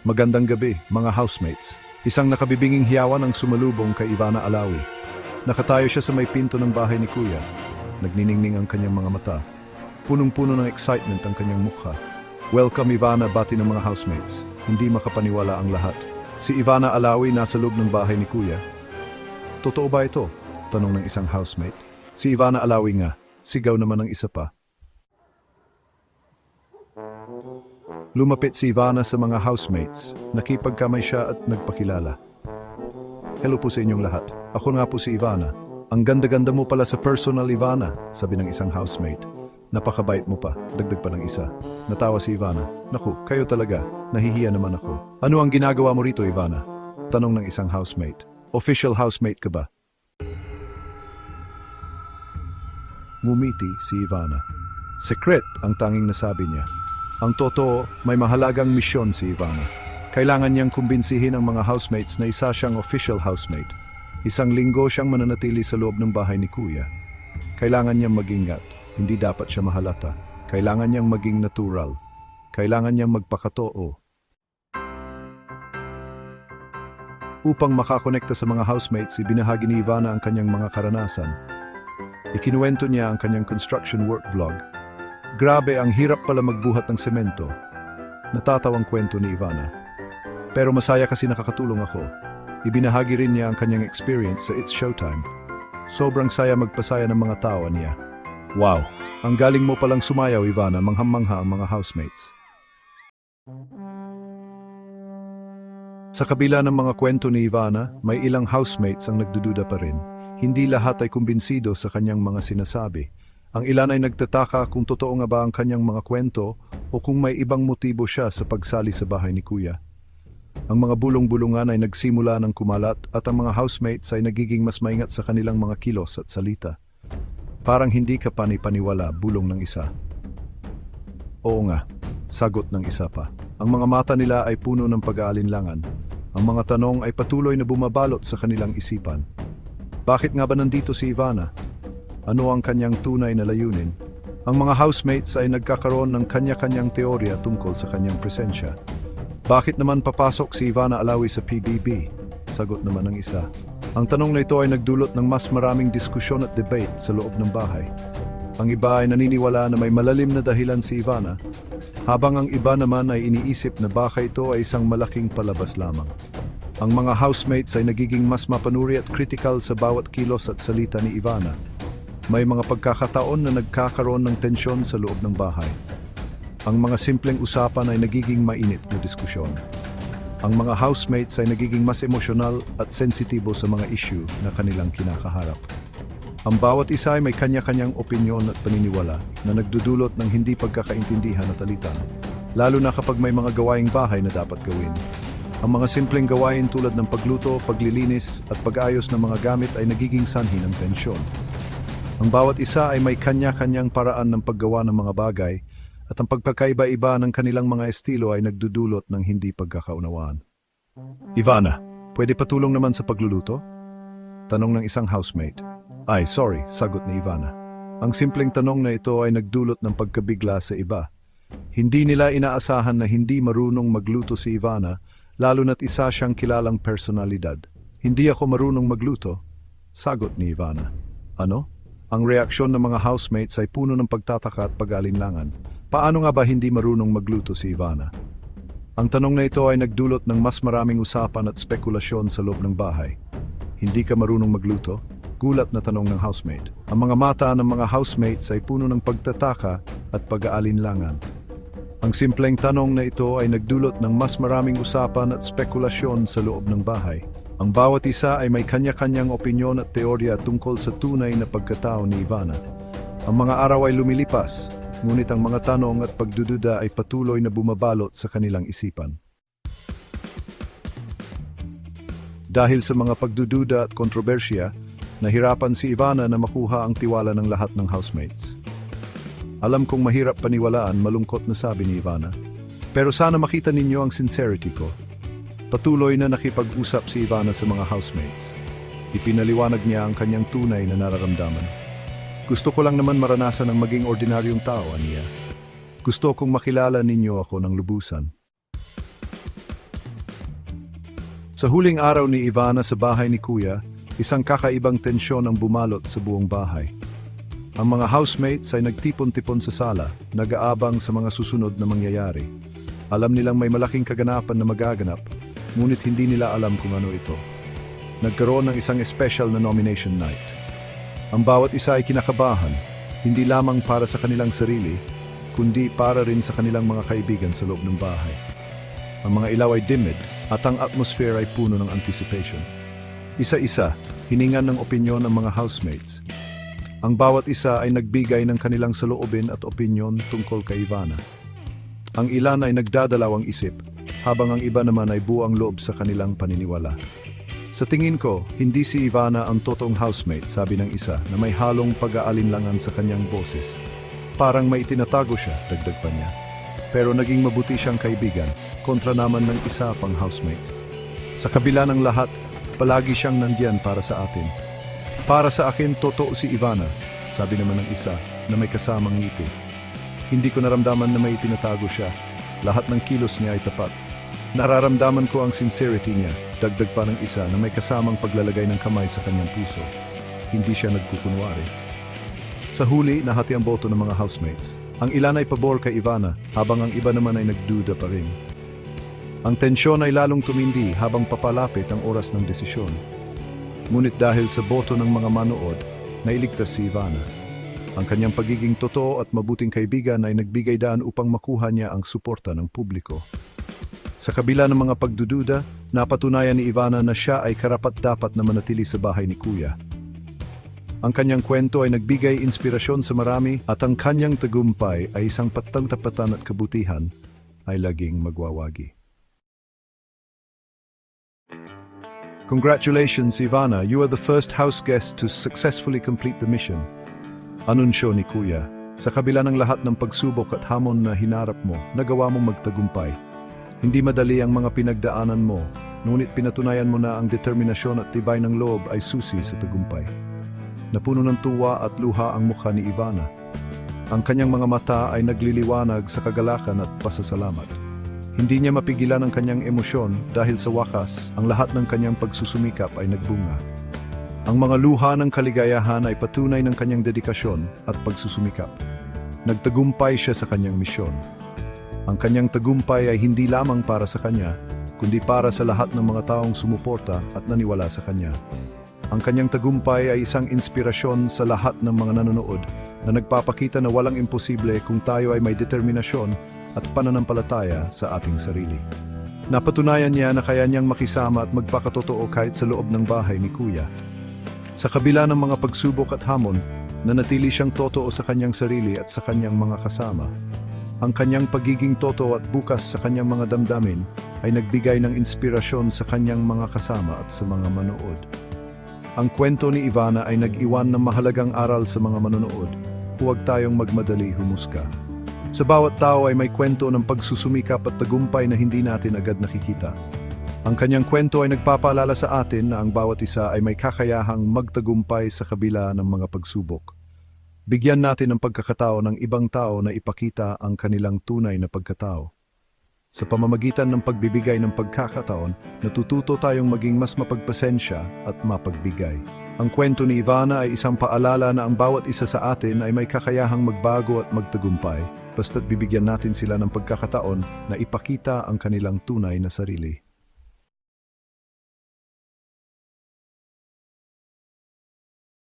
Magandang gabi, mga housemates. Isang nakabibinging hiyawan ang sumalubong kay Ivana Alawi. Nakatayo siya sa may pinto ng bahay ni Kuya. Nagniningning ang kanyang mga mata. Punong-puno ng excitement ang kanyang mukha. Welcome Ivana, bati ng mga housemates. Hindi makapaniwala ang lahat. Si Ivana Alawi nasa loob ng bahay ni Kuya. Totoo ba ito? Tanong ng isang housemate. Si Ivana Alawi nga. Sigaw naman ng isa pa. Lumapit si Ivana sa mga housemates. Nakipagkamay siya at nagpakilala. Hello po sa inyong lahat. Ako nga po si Ivana. Ang ganda-ganda mo pala sa personal, Ivana, sabi ng isang housemate. Napakabait mo pa, dagdag pa ng isa. Natawa si Ivana. Naku, kayo talaga. Nahihiya naman ako. Ano ang ginagawa mo rito, Ivana? Tanong ng isang housemate. Official housemate ka ba? Ngumiti si Ivana. Secret ang tanging nasabi niya. Ang totoo, may mahalagang misyon si Ivana. Kailangan niyang kumbinsihin ang mga housemates na isa siyang official housemate. Isang linggo siyang mananatili sa loob ng bahay ni Kuya. Kailangan niyang mag-ingat. Hindi dapat siya mahalata. Kailangan niyang maging natural. Kailangan niyang magpakatoo. Upang makakonekta sa mga housemates, ibinahagi ni Ivana ang kanyang mga karanasan. Ikinuwento niya ang kanyang construction work vlog. Grabe, ang hirap pala magbuhat ng semento. Natatawang kwento ni Ivana. Pero masaya kasi nakakatulong ako. Ibinahagi rin niya ang kanyang experience sa It's Showtime. Sobrang saya magpasaya ng mga tao niya. Wow, ang galing mo palang sumayaw, Ivana, manghang-mangha ang mga housemates. Sa kabila ng mga kwento ni Ivana, may ilang housemates ang nagdududa pa rin. Hindi lahat ay kumbinsido sa kanyang mga sinasabi. Ang ilan ay nagtataka kung totoo nga ba ang kanyang mga kwento o kung may ibang motibo siya sa pagsali sa bahay ni Kuya. Ang mga bulong-bulungan ay nagsimula ng kumalat at ang mga housemates ay nagiging mas maingat sa kanilang mga kilos at salita. Parang hindi ka panipaniwala, bulong ng isa. Oo nga, sagot ng isa pa. Ang mga mata nila ay puno ng pag-aalinlangan. Ang mga tanong ay patuloy na bumabalot sa kanilang isipan. Bakit nga ba nandito si Ivana? Ano ang kanyang tunay na layunin? Ang mga housemates ay nagkakaroon ng kanya-kanyang teorya tungkol sa kanyang presensya. Bakit naman papasok si Ivana Alawi sa PBB? Sagot naman ng isa. Ang tanong na ito ay nagdulot ng mas maraming diskusyon at debate sa loob ng bahay. Ang iba ay naniniwala na may malalim na dahilan si Ivana, habang ang iba naman ay iniisip na baka ito ay isang malaking palabas lamang. Ang mga housemates ay nagiging mas mapanuri at critical sa bawat kilos at salita ni Ivana. May mga pagkakataon na nagkakaroon ng tensyon sa loob ng bahay. Ang mga simpleng usapan ay nagiging mainit na diskusyon. Ang mga housemates ay nagiging mas emosyonal at sensitibo sa mga issue na kanilang kinakaharap. Ang bawat isa ay may kanya-kanyang opinyon at paniniwala na nagdudulot ng hindi pagkakaintindihan at alitan, lalo na kapag may mga gawaing bahay na dapat gawin. Ang mga simpleng gawain tulad ng pagluto, paglilinis at pag-ayos ng mga gamit ay nagiging sanhi ng tensyon. Ang bawat isa ay may kanya-kanyang paraan ng paggawa ng mga bagay at ang pagkakaiba-iba ng kanilang mga estilo ay nagdudulot ng hindi pagkakaunawaan. Ivana, pwede patulong naman sa pagluluto? Tanong ng isang housemate. Ay, sorry, sagot ni Ivana. Ang simpleng tanong na ito ay nagdulot ng pagkabigla sa iba. Hindi nila inaasahan na hindi marunong magluto si Ivana, lalo na't isa siyang kilalang personalidad. Hindi ako marunong magluto, sagot ni Ivana. Ano? Ang reaksyon ng mga housemates ay puno ng pagtataka at pag-alinlangan. Paano nga ba hindi marunong magluto si Ivana? Ang tanong na ito ay nagdulot ng mas maraming usapan at spekulasyon sa loob ng bahay. Hindi ka marunong magluto? Gulat na tanong ng housemate. Ang mga mata ng mga housemates ay puno ng pagtataka at pag-aalinlangan. Ang simpleng tanong na ito ay nagdulot ng mas maraming usapan at spekulasyon sa loob ng bahay. Ang bawat isa ay may kanya-kanyang opinyon at teorya tungkol sa tunay na pagkatao ni Ivana. Ang mga araw ay lumilipas, ngunit ang mga tanong at pagdududa ay patuloy na bumabalot sa kanilang isipan. Dahil sa mga pagdududa at kontrobersya, nahirapan si Ivana na makuha ang tiwala ng lahat ng housemates. Alam kong mahirap paniwalaan, malungkot na sabi ni Ivana. Pero sana makita ninyo ang sincerity ko. Patuloy na nakipag-usap si Ivana sa mga housemates. Ipinaliwanag niya ang kanyang tunay na nararamdaman. Gusto ko lang naman maranasan ang maging ordinaryong tao, niya. Gusto kong makilala ninyo ako ng lubusan. Sa huling araw ni Ivana sa bahay ni Kuya, isang kakaibang tensyon ang bumalot sa buong bahay. Ang mga housemates ay nagtipon-tipon sa sala, nag-aabang sa mga susunod na mangyayari. Alam nilang may malaking kaganapan na magaganap, ngunit hindi nila alam kung ano ito. Nagkaroon ng isang special na nomination night. Ang bawat isa ay kinakabahan, hindi lamang para sa kanilang sarili, kundi para rin sa kanilang mga kaibigan sa loob ng bahay. Ang mga ilaw ay dimmed at ang atmosphere ay puno ng anticipation. Isa-isa, hiningan ng opinyon ng mga housemates. Ang bawat isa ay nagbigay ng kanilang saloobin at opinyon tungkol kay Ivana. Ang ilan ay nagdadalawang isip, habang ang iba naman ay buang loob sa kanilang paniniwala. Sa tingin ko, hindi si Ivana ang totoong housemate, sabi ng isa na may halong pag-aalinlangan sa kanyang boses. Parang may itinatago siya, dagdag pa niya. Pero naging mabuti siyang kaibigan, kontra naman ng isa pang housemate. Sa kabila ng lahat, palagi siyang nandiyan para sa atin. Para sa akin, totoo si Ivana, sabi naman ng isa na may kasamang ngiti. Hindi ko naramdaman na may itinatago siya. Lahat ng kilos niya ay tapat. Nararamdaman ko ang sincerity niya, dagdag pa ng isa na may kasamang paglalagay ng kamay sa kanyang puso. Hindi siya nagkukunwari. Sa huli, nahati ang boto ng mga housemates. Ang ilan ay pabor kay Ivana, habang ang iba naman ay nagduda pa rin. Ang tensyon ay lalong tumindi habang papalapit ang oras ng desisyon. Ngunit dahil sa boto ng mga manood, nailigtas si Ivana. Ang kanyang pagiging totoo at mabuting kaibigan ay nagbigay daan upang makuha niya ang suporta ng publiko. Sa kabila ng mga pagdududa, napatunayan ni Ivana na siya ay karapat-dapat na manatili sa bahay ni Kuya. Ang kanyang kwento ay nagbigay inspirasyon sa marami at ang kanyang tagumpay ay isang patang-tapatan at kabutihan ay laging magwawagi. Congratulations, Ivana. You are the first house guest to successfully complete the mission. Anunsyo ni Kuya. Sa kabila ng lahat ng pagsubok at hamon na hinarap mo, nagawa mong magtagumpay. Hindi madali ang mga pinagdaanan mo, ngunit pinatunayan mo na ang determinasyon at tibay ng loob ay susi sa tagumpay. Napuno ng tuwa at luha ang mukha ni Ivana. Ang kanyang mga mata ay nagliliwanag sa kagalakan at pasasalamat. Hindi niya mapigilan ang kanyang emosyon dahil sa wakas, ang lahat ng kanyang pagsusumikap ay nagbunga. Ang mga luha ng kaligayahan ay patunay ng kanyang dedikasyon at pagsusumikap. Nagtagumpay siya sa kanyang misyon. Ang kanyang tagumpay ay hindi lamang para sa kanya, kundi para sa lahat ng mga taong sumuporta at naniwala sa kanya. Ang kanyang tagumpay ay isang inspirasyon sa lahat ng mga nanonood na nagpapakita na walang imposible kung tayo ay may determinasyon at pananampalataya sa ating sarili. Napatunayan niya na kaya niyang makisama at magpakatotoo kahit sa loob ng bahay ni Kuya. Sa kabila ng mga pagsubok at hamon, nanatili siyang totoo sa kanyang sarili at sa kanyang mga kasama. Ang kanyang pagiging totoo at bukas sa kanyang mga damdamin ay nagbigay ng inspirasyon sa kanyang mga kasama at sa mga manood. Ang kwento ni Ivana ay nag-iwan ng mahalagang aral sa mga manonood. Huwag tayong magmadali humusga. Sa bawat tao ay may kwento ng pagsusumikap at tagumpay na hindi natin agad nakikita. Ang kanyang kwento ay nagpapaalala sa atin na ang bawat isa ay may kakayahang magtagumpay sa kabila ng mga pagsubok. Bigyan natin ng pagkakataon ng ibang tao na ipakita ang kanilang tunay na pagkatao. Sa pamamagitan ng pagbibigay ng pagkakataon, natututo tayong maging mas mapagpasensya at mapagbigay. Ang kwento ni Ivana ay isang paalala na ang bawat isa sa atin ay may kakayahang magbago at magtagumpay, basta't bibigyan natin sila ng pagkakataon na ipakita ang kanilang tunay na sarili.